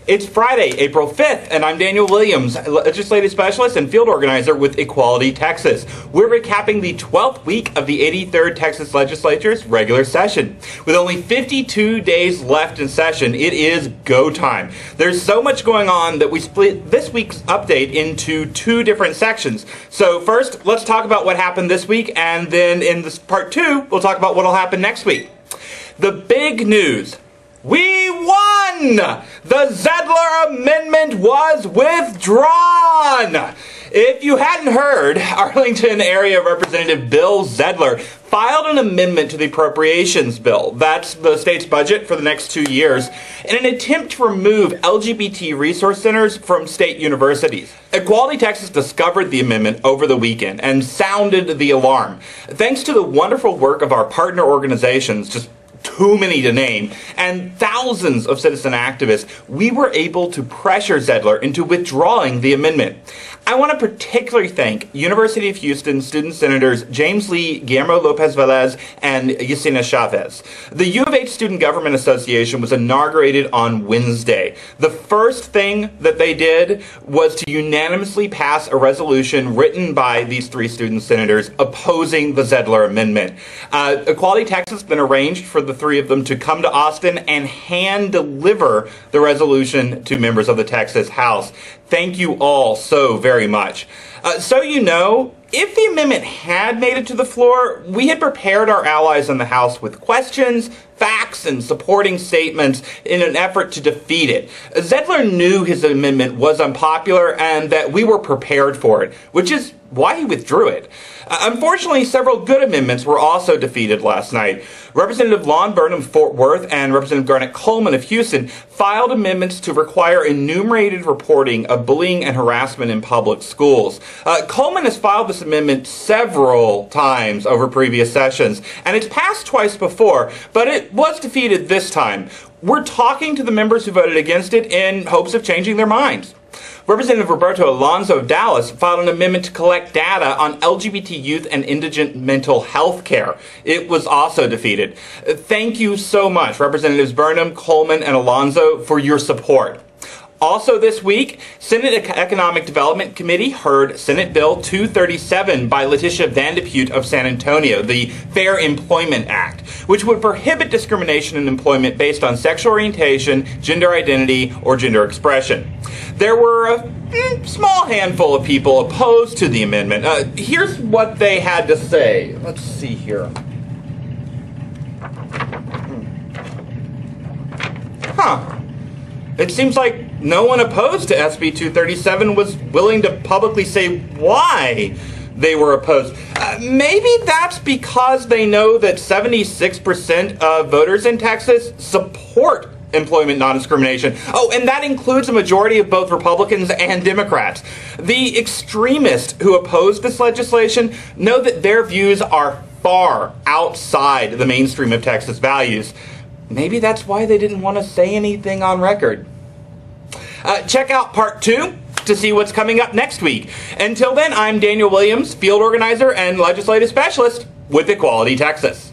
It's Friday, April 5th, and I'm Daniel Williams, Legislative Specialist and Field Organizer with Equality Texas. We're recapping the 12th week of the 83rd Texas Legislature's regular session. With only 52 days left in session, it is go time. There's so much going on that we split this week's update into two different sections. So first, let's talk about what happened this week, and then in this part two, we'll talk about what will happen next week. The big news. We won! The ZEDLER Amendment was withdrawn! If you hadn't heard, Arlington area Representative Bill Zedler filed an amendment to the appropriations bill. That's the state's budget for the next 2 years, in an attempt to remove LGBT resource centers from state universities. Equality Texas discovered the amendment over the weekend and sounded the alarm. Thanks to the wonderful work of our partner organizations, just too many to name, and thousands of citizen activists, we were able to pressure Zedler into withdrawing the amendment. I want to particularly thank University of Houston student senators James Lee, Guillermo Lopez Velez, and Yesenia Chavez. The U of H Student Government Association was inaugurated on Wednesday. The first thing that they did was to unanimously pass a resolution written by these three student senators opposing the Zedler Amendment. Equality Texas has been arranged for the three of them to come to Austin and hand deliver the resolution to members of the Texas House. Thank you all so very much. So you know, if the amendment had made it to the floor, we had prepared our allies in the House with questions, facts, and supporting statements in an effort to defeat it. Zedler knew his amendment was unpopular and that we were prepared for it, which is why he withdrew it. Unfortunately, several good amendments were also defeated last night. Representative Lon Burnham of Fort Worth and Representative Garnet Coleman of Houston filed amendments to require enumerated reporting of bullying and harassment in public schools. Coleman has filed this amendment several times over previous sessions, and it's passed twice before, but it was defeated this time. We're talking to the members who voted against it in hopes of changing their minds. Representative Roberto Alonzo of Dallas filed an amendment to collect data on LGBT youth and indigent mental health care. It was also defeated. Thank you so much, Representatives Burnham, Coleman, and Alonzo, for your support. Also this week, Senate Economic Development Committee heard Senate Bill 237 by Letitia Vandepute of San Antonio, the Fair Employment Act, which would prohibit discrimination in employment based on sexual orientation, gender identity, or gender expression. There were a small handful of people opposed to the amendment. Here's what they had to say. Let's see here. It seems like no one opposed to SB 237 was willing to publicly say why they were opposed. Maybe that's because they know that 76% of voters in Texas support employment non-discrimination. Oh, and that includes a majority of both Republicans and Democrats. The extremists who oppose this legislation know that their views are far outside the mainstream of Texas values. Maybe that's why they didn't want to say anything on record. Check out part 2 to see what's coming up next week. Until then, I'm Daniel Williams, Field Organizer and Legislative Specialist with Equality Texas.